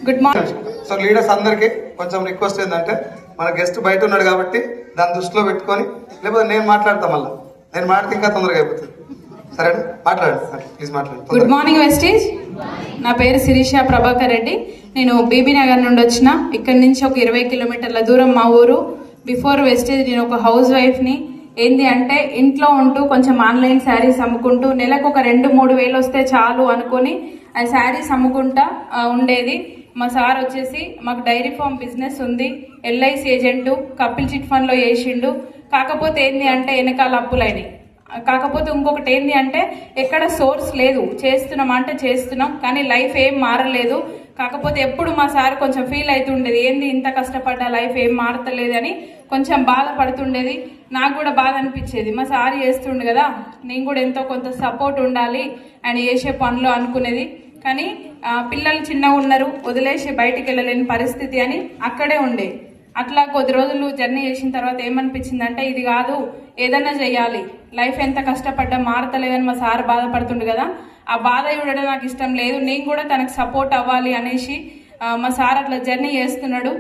Good morning. So leaders అందరికీ కొంచెం request ఏంటంటే మన గెస్ట్ బయట ఉన్నాడు కాబట్టి దాన్ని దృష్టిలో పెట్టుకొని, లేకపోతే నేను మాట్లాడతా, మళ్ళీ నేను మాట్లాడితే ఇంకా తొందరగా అయిపోతుంది. సరేనా? మాట్లాడండి, ప్లీజ్ మాట్లాడండి. గుడ్ మార్నింగ్ వెస్టేజ్. నా పేరు శిరీష ప్రభాకర్ రెడ్డి. నేను బీబీ నగర్ నుండి వచ్చిన. ఇక్కడి నుంచి ఒక 20 కిలోమీటర్ల దూరం మా ఊరు. బిఫోర్ వెస్టేజ్ నేను ఒక హౌస్ వైఫ్ని. ఏంది అంటే ఇంట్లో ఉంటూ కొంచెం ఆన్లైన్ శారీస్ అమ్ముకుంటూ నెలకు ఒక 2-3 వేలు వస్తే చాలు అనుకొని ఆ శారీస్ అమ్ముకుంటా ఉండేది. మా సార్ వచ్చేసి మాకు డైరీ ఫామ్ బిజినెస్ ఉంది, ఎల్ఐసి ఏజెంటు, కపిల్ చిట్ ఫండ్లో వేసిండు. కాకపోతే ఏంది అంటే వెనకాల అప్పులైనవి. కాకపోతే ఇంకొకటి ఏంది అంటే ఎక్కడ సోర్స్ లేదు. చేస్తున్నాం అంటే చేస్తున్నాం, కానీ లైఫ్ ఏం మారలేదు. కాకపోతే ఎప్పుడు మా సార్ కొంచెం ఫీల్ అవుతుండేది, ఏంది ఇంత కష్టపడ్డా లైఫ్ ఏం మారతలేదని కొంచెం బాధపడుతుండేది. నాకు కూడా బాధ అనిపించేది, మా సార్ చేస్తుండే కదా, నేను కూడా ఎంతో కొంత సపోర్ట్ ఉండాలి అని చేసే పనులు అనుకునేది. కానీ పిల్లలు చిన్నగా ఉన్నారు, వదిలేసి బయటికి వెళ్ళలేని పరిస్థితి అని అక్కడే ఉండే. అట్లా కొద్ది రోజులు జర్నీ చేసిన తర్వాత ఏమనిపించింది అంటే ఇది కాదు, ఏదన్నా చెయ్యాలి, లైఫ్ ఎంత కష్టపడ్డా మారతలేదని మా సార్ బాధపడుతుండు కదా, ఆ బాధ చూడడం నాకు ఇష్టం లేదు, నేను కూడా తనకు సపోర్ట్ అవ్వాలి అనేసి మా సార్ అట్లా జర్నీ చేస్తున్నాడు.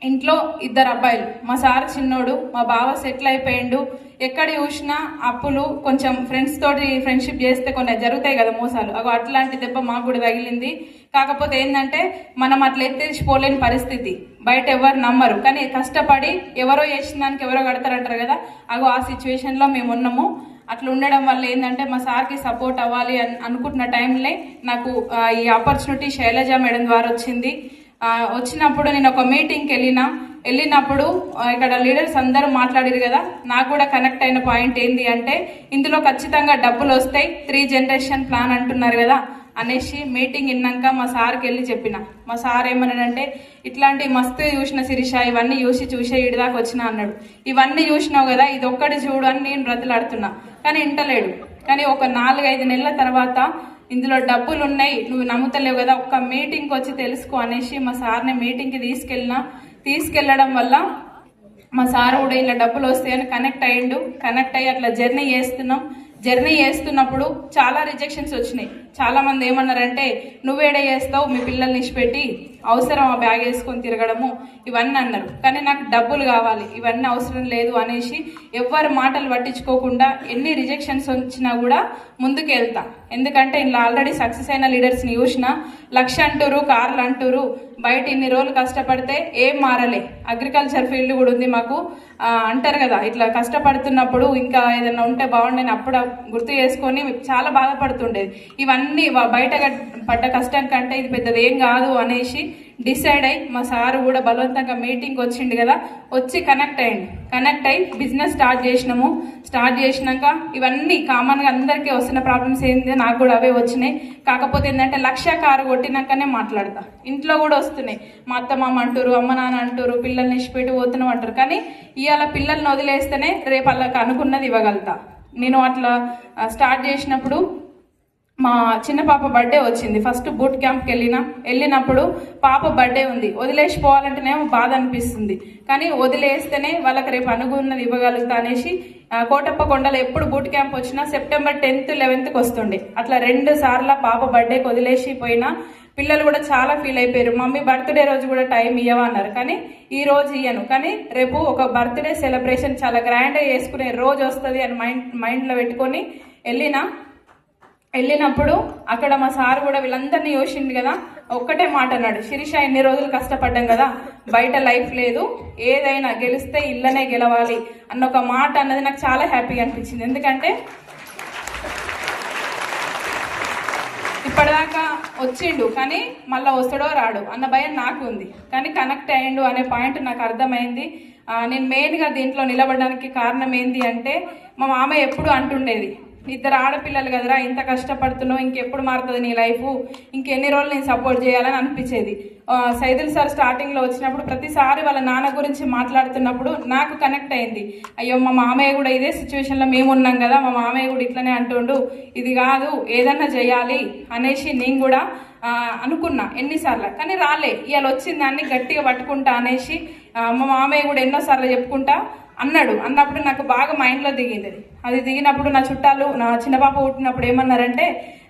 ఇంట్లో 2 అబ్బాయిలు, మా సార్ చిన్నోడు, మా బావ సెటిల్ అయిపోయిండు. ఎక్కడ చూసినా అప్పులు, కొంచెం ఫ్రెండ్స్ తోటి ఫ్రెండ్షిప్ చేస్తే కొన్ని జరుగుతాయి కదా మోసాలు, అగో అట్లాంటి దెబ్బ మాకు కూడా తగిలింది. కాకపోతే ఏంటంటే మనం అట్లా ఎత్తేసిపోలేని పరిస్థితి, బయట ఎవరు నమ్మరు, కానీ కష్టపడి ఎవరో చేసిన దానికి ఎవరో కడతారంటారు కదా, అగో ఆ సిచ్యువేషన్లో మేము ఉన్నాము. అట్లా ఉండడం వల్ల ఏంటంటే మా సార్కి సపోర్ట్ అవ్వాలి అనుకుంటున్న టైంలో నాకు ఈ ఆపర్చునిటీ శైలజ మేడం ద్వారా వచ్చింది. వచ్చినప్పుడు నేను ఒక మీటింగ్కి వెళ్ళినప్పుడు ఇక్కడ లీడర్స్ అందరూ మాట్లాడారు కదా, నాకు కూడా కనెక్ట్ అయిన పాయింట్ ఏంటి అంటే ఇందులో ఖచ్చితంగా డబ్బులు వస్తాయి, 3 జనరేషన్ ప్లాన్ అంటున్నారు కదా అనేసి మీటింగ్ విన్నాక మా సార్కి వెళ్ళి చెప్పిన. మా సార్ ఏమన్నాడంటే ఇట్లాంటి మస్తు చూసిన శిరీష, ఇవన్నీ చూసే ఇడిదాకా వచ్చిన అన్నాడు. ఇవన్నీ చూసినావు కదా, ఇది ఒక్కటి చూడు అని నేను బ్రతిలాడుతున్నా, కానీ వింటలేడు. కానీ ఒక 4-5 నెలల తర్వాత ఇందులో డబ్బులు ఉన్నాయి, నువ్వు నమ్ముతలేవు కదా, ఒక్క మీటింగ్కి వచ్చి తెలుసుకో అనేసి మా సార్ని మీటింగ్కి తీసుకెళ్ళడం వల్ల మా సార్ కూడా ఇలా డబ్బులు వస్తాయని కనెక్ట్ అయ్యి అట్లా జర్నీ చేస్తున్నప్పుడు చాలా రిజెక్షన్స్ వచ్చినాయి. చాలా మంది ఏమన్నారంటే నువ్వేడే చేస్తావు, మీ పిల్లల్ని ఇచ్చిపెట్టి అవసరం ఆ బ్యాగ్ వేసుకొని తిరగడము, ఇవన్నీ అన్నారు. కానీ నాకు డబ్బులు కావాలి, ఇవన్నీ అవసరం లేదు అనేసి ఎవ్వరు మాటలు పట్టించుకోకుండా ఎన్ని రిజెక్షన్స్ వచ్చినా కూడా ముందుకు వెళ్తా. ఎందుకంటే ఇలా ఆల్రెడీ సక్సెస్ అయిన లీడర్స్ని చూసిన, 1,00,000 అంటారు, కార్లు అంటారు, బయట ఇన్ని రోజులు కష్టపడితే ఏం మారలే. అగ్రికల్చర్ ఫీల్డ్ కూడా ఉంది మాకు, అంటారు కదా, ఇట్లా కష్టపడుతున్నప్పుడు ఇంకా ఏదైనా ఉంటే బాగుండని అప్పుడు గుర్తు చేసుకొని చాలా బాధపడుతుండేది. ఇవన్నీ బయట పడ్డ కష్టం కంటే ఇది పెద్దది ఏం కాదు అనేసి డిసైడ్ అయ్యి మా సారు కూడా బలవంతంగా మీటింగ్కి వచ్చిండు కదా, వచ్చి కనెక్ట్ అయ్యి బిజినెస్ స్టార్ట్ చేసినాక ఇవన్నీ కామన్గా అందరికీ వస్తున్న ప్రాబ్లమ్స్ ఏంటి, నాకు కూడా అవే వచ్చినాయి. కాకపోతే ఏంటంటే 1,00,000 కారు కొట్టినాకనే మాట్లాడతా. ఇంట్లో కూడా వస్తున్నాయి, మా అత్త మామ అంటారు, అమ్మ నాన్న అంటారు, పిల్లల్ని ఇచ్చిపెట్టి పోతున్నాం అంటారు, కానీ ఇవాళ పిల్లల్ని వదిలేస్తేనే రేపు వాళ్ళకి అనుకున్నది ఇవ్వగలుగుతా. నేను అట్లా స్టార్ట్ చేసినప్పుడు మా చిన్న పాప బర్త్డే వచ్చింది. ఫస్ట్ బూట్ క్యాంప్కి వెళ్ళినప్పుడు పాప బర్త్డే ఉంది, వదిలేసిపోవాలంటేనేమో బాధ అనిపిస్తుంది, కానీ వదిలేస్తేనే వాళ్ళకి రేపు అనుకున్నది ఇవ్వగలుగుతా అనేసి కోటప్పకొండలో ఎప్పుడు బూట్ క్యాంప్ వచ్చినా సెప్టెంబర్ 10th 11th వస్తుండే. అట్లా 2 సార్లు పాప బర్త్డేకి వదిలేసి పోయినా. పిల్లలు కూడా చాలా ఫీల్ అయిపోయారు, మమ్మీ బర్త్డే రోజు కూడా టైం ఇవ్వవా అన్నారు. కానీ ఈ రోజు ఇయ్యను, కానీ రేపు ఒక బర్త్డే సెలబ్రేషన్ చాలా గ్రాండ్గా చేసుకునే రోజు వస్తుంది అని మైండ్లో పెట్టుకొని వెళ్ళినప్పుడు అక్కడ మా సార్ కూడా వీళ్ళందరినీ చూసిండు కదా, ఒక్కటే మాట అన్నాడు, శిరీష ఇన్ని రోజులు కష్టపడ్డాం కదా, బయట లైఫ్ లేదు, ఏదైనా గెలిస్తే ఇళ్ళనే గెలవాలి అన్న ఒక మాట అన్నది నాకు చాలా హ్యాపీగా అనిపించింది. ఎందుకంటే ఇప్పటిదాకా వచ్చిండు, కానీ మళ్ళీ వస్తాడో రాడు అన్న భయం నాకు ఉంది, కానీ కనెక్ట్ అయ్యిండు అనే పాయింట్ నాకు అర్థమైంది. నేను మెయిన్గా దీంట్లో నిలబడడానికి కారణం ఏంటి అంటే మా మామయ్య ఎప్పుడు అంటుండేది, 2 ఆడపిల్లలు కదరా, ఇంత కష్టపడుతున్నావు, ఇంకెప్పుడు మారుతుంది నీ లైఫ్, ఇంకెన్ని రోజులు నేను సపోర్ట్ చేయాలని అనిపించేది. సైదుల్ సార్ స్టార్టింగ్లో వచ్చినప్పుడు ప్రతిసారి వాళ్ళ నాన్న గురించి మాట్లాడుతున్నప్పుడు నాకు కనెక్ట్ అయింది. అయ్యో మా మామయ్య కూడా ఇదే సిచ్యువేషన్లో మేము ఉన్నాం కదా, మా మామయ్య కూడా ఇట్లనే అంటుండు, ఇది కాదు ఏదన్నా చేయాలి అనేసి నేను కూడా అనుకున్నా ఎన్నిసార్లు, కానీ రాలే. ఇవాళ వచ్చిన దాన్ని గట్టిగా పట్టుకుంటా అనేసి మా మామయ్య కూడా ఎన్నోసార్లు చెప్పుకుంటా అన్నప్పుడు నాకు బాగా మైండ్లో దిగింది. అది దిగినప్పుడు నా చుట్టాలు, నా చిన్న పాప పుట్టినప్పుడు ఏమన్నారంటే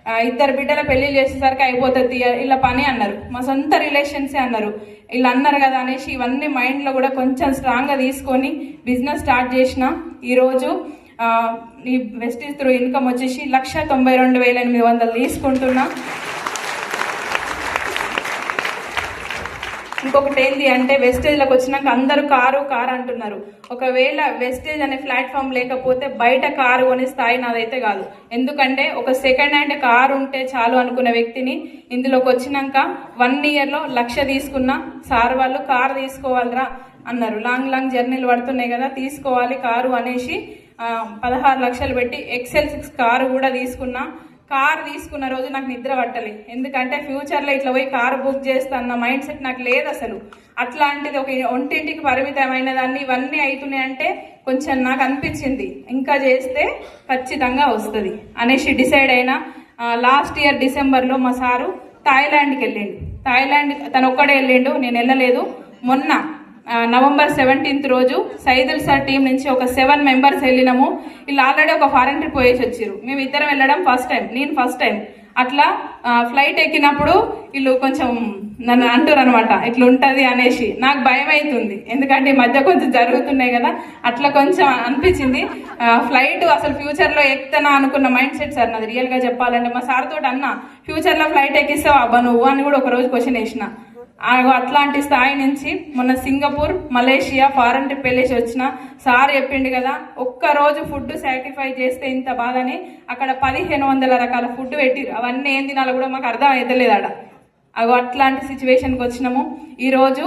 2 బిడ్డల పెళ్లి చేసేసరికి అయిపోతుంది ఇలా పని అన్నారు. మా సొంత రిలేషన్సే అన్నారు. ఇలా అన్నారు కదా అనేసి ఇవన్నీ మైండ్లో కూడా కొంచెం స్ట్రాంగ్గా తీసుకొని బిజినెస్ స్టార్ట్ చేసిన. ఈరోజు ఈ వెస్టీజ్ త్రూ ఇన్కమ్ వచ్చేసి 1,92,800 తీసుకుంటున్నా. ఇంకొకటి ఏంటి అంటే వెస్టేజ్లోకి వచ్చినాక అందరూ కారు అంటున్నారు. ఒకవేళ వెస్టేజ్ అనే ప్లాట్ఫామ్ లేకపోతే బయట కారు కొనే స్థాయి నాదైతే కాదు. ఎందుకంటే ఒక సెకండ్ హ్యాండ్ కారు ఉంటే చాలు అనుకున్న వ్యక్తిని ఇందులోకి వచ్చినాక 1 ఇయర్లో 1,00,000 తీసుకున్నా. సార్ వాళ్ళు కారు తీసుకోవాలిరా అన్నారు. లాంగ్ జర్నీలు పడుతున్నాయి కదా, తీసుకోవాలి కారు అనేసి 16 లక్షలు పెట్టి XL6 కారు కూడా తీసుకున్నా. కారు తీసుకున్న రోజు నాకు నిద్ర పట్టలే. ఎందుకంటే ఫ్యూచర్లో ఇట్లా పోయి కారు బుక్ చేస్తా అన్న మైండ్ సెట్ నాకు లేదు అసలు. అట్లాంటిది ఒక ఒంటింటికి పరిమితమైన దాన్ని ఇవన్నీ అవుతున్నాయి అంటే కొంచెం నాకు అనిపించింది ఇంకా చేస్తే ఖచ్చితంగా వస్తుంది అనేసి డిసైడ్ అయినా. లాస్ట్ ఇయర్ డిసెంబర్లో మా సారు థాయిలాండ్కి వెళ్ళిండు. థాయిలాండ్ తను ఒక్కడే వెళ్ళిండు, నేను వెళ్ళలేదు. మొన్న నవంబర్ 17th రోజు సైదుల్ సార్ టీం నుంచి ఒక 7 మెంబర్స్ వెళ్ళినాము. వీళ్ళు ఆల్రెడీ ఒక ఫారెన్ ట్రిప్ పోయేసి వచ్చారు. మేము ఇద్దరం వెళ్ళడం ఫస్ట్ టైం, నేను ఫస్ట్ టైం. అట్లా ఫ్లైట్ ఎక్కినప్పుడు వీళ్ళు కొంచెం నన్ను అంటారు అనమాట ఇట్లా ఉంటుంది అనేసి. నాకు భయం అవుతుంది, ఎందుకంటే ఈ మధ్య కొంచెం జరుగుతున్నాయి కదా, అట్లా కొంచెం అనిపించింది. ఫ్లైట్ అసలు ఫ్యూచర్లో ఎక్కుతానా అనుకున్న మైండ్ సెట్ సార్ నాది. రియల్గా చెప్పాలంటే మా సార్ తోటి అన్న ఫ్యూచర్లో ఫ్లైట్ ఎక్కిస్తావు అబ్బా నువ్వు అని కూడా ఒకరోజు క్వశ్చన్ వేసిన. అట్లాంటి స్థాయి నుంచి మొన్న సింగపూర్, మలేషియా ఫారెన్ ట్రిప్ వెళ్ళేసి వచ్చిన. సార్ చెప్పిండు కదా ఒక్కరోజు ఫుడ్ సాక్రిఫై చేస్తే ఇంత బాధని. అక్కడ 1,500 రకాల ఫుడ్ పెట్టిరు. అవన్నీ ఏం తినాలో కూడా మాకు అర్థం అవుతలేదు ఆడ. అట్లాంటి సిచ్యువేషన్కి వచ్చినాము. ఈరోజు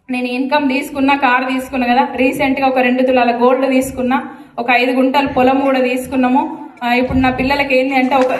నేను ఇన్కమ్ తీసుకున్నా, కారు తీసుకున్నా కదా, రీసెంట్గా ఒక 2 తులాల గోల్డ్ తీసుకున్నా, ఒక 5 గుంటల పొలం కూడా తీసుకున్నాము. ఇప్పుడు నా పిల్లలకి ఏంటి అంటే ఒక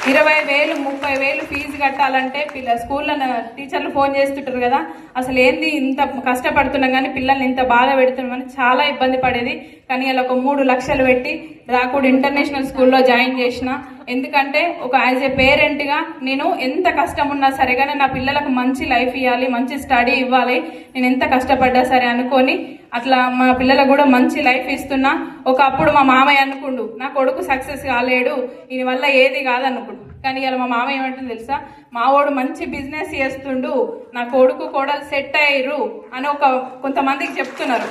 20,000 30,000 ఫీజు కట్టాలంటే స్కూల్లో టీచర్లు ఫోన్ చేస్తుంటారు కదా, అసలు ఏంది ఇంత కష్టపడుతున్నాం కానీ పిల్లల్ని ఇంత బాధ పెడుతున్నామని చాలా ఇబ్బంది పడేది. కానీ అలా ఒక 3 లక్షలు పెట్టి రాకూడ ఇంటర్నేషనల్ స్కూల్లో జాయిన్ చేసిన. ఎందుకంటే ఒక యాజ్ ఏ పేరెంట్గా నేను ఎంత కష్టం ఉన్నా సరే కానీ నా పిల్లలకు మంచి లైఫ్ ఇవ్వాలి, మంచి స్టడీ ఇవ్వాలి, నేను ఎంత కష్టపడ్డా సరే అనుకొని అట్లా మా పిల్లలకు కూడా మంచి లైఫ్ ఇస్తున్నా. ఒకప్పుడు మా మామయ్య అనుకుండు నా కొడుకు సక్సెస్ కాలేడు, దీని వల్ల ఏది కాదనుకుండు. కానీ ఇలా మా మామయ్య ఏమంటుంది తెలుసా, మా వాడు మంచి బిజినెస్ చేస్తుండు, నా కొడుకు కోడలు సెట్ అయ్యారు అని కొంతమందికి చెప్తున్నారు.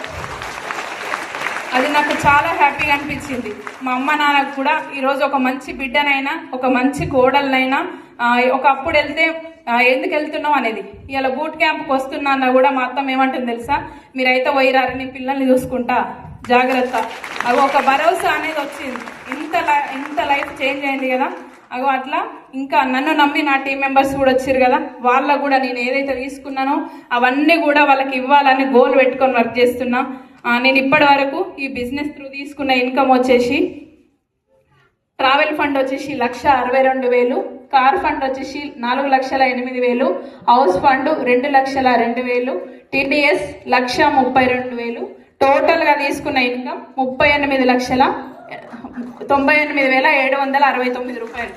అది నాకు చాలా హ్యాపీగా అనిపించింది. మా అమ్మ నాన్నకు కూడా ఈరోజు ఒక మంచి బిడ్డనైనా, ఒక మంచి కోడలనైనా, ఒకప్పుడు వెళ్తే ఎందుకు వెళ్తున్నావు అనేది, ఇలా బూట్ క్యాంప్కి వస్తున్నా అన్న కూడా మా అత్తమ్మ ఏమంటుంది తెలుసా, మీరైతే పోయిరారు, నీ పిల్లల్ని చూసుకుంటా జాగ్రత్త. అవి ఒక భరోసా అనేది వచ్చింది. ఇంత లైఫ్ చేంజ్ అయింది కదా. అట్లా ఇంకా నన్ను నమ్మి నా టీం మెంబర్స్ కూడా వచ్చారు కదా, వాళ్ళకు కూడా నేను ఏదైతే తీసుకున్నానో అవన్నీ కూడా వాళ్ళకి ఇవ్వాలని గోల్ పెట్టుకొని వర్క్ చేస్తున్నా. నేను ఇప్పటి వరకు ఈ బిజినెస్ త్రూ తీసుకున్న ఇన్కమ్ వచ్చేసి ట్రావెల్ ఫండ్ వచ్చేసి 1,62,000, కార్ ఫండ్ వచ్చేసి 4,08,000, హౌస్ ఫండ్ 2,02,000, TDS 1,32,000. టోటల్గా తీసుకున్న ఇన్కమ్ 38,98,769 రూపాయలు.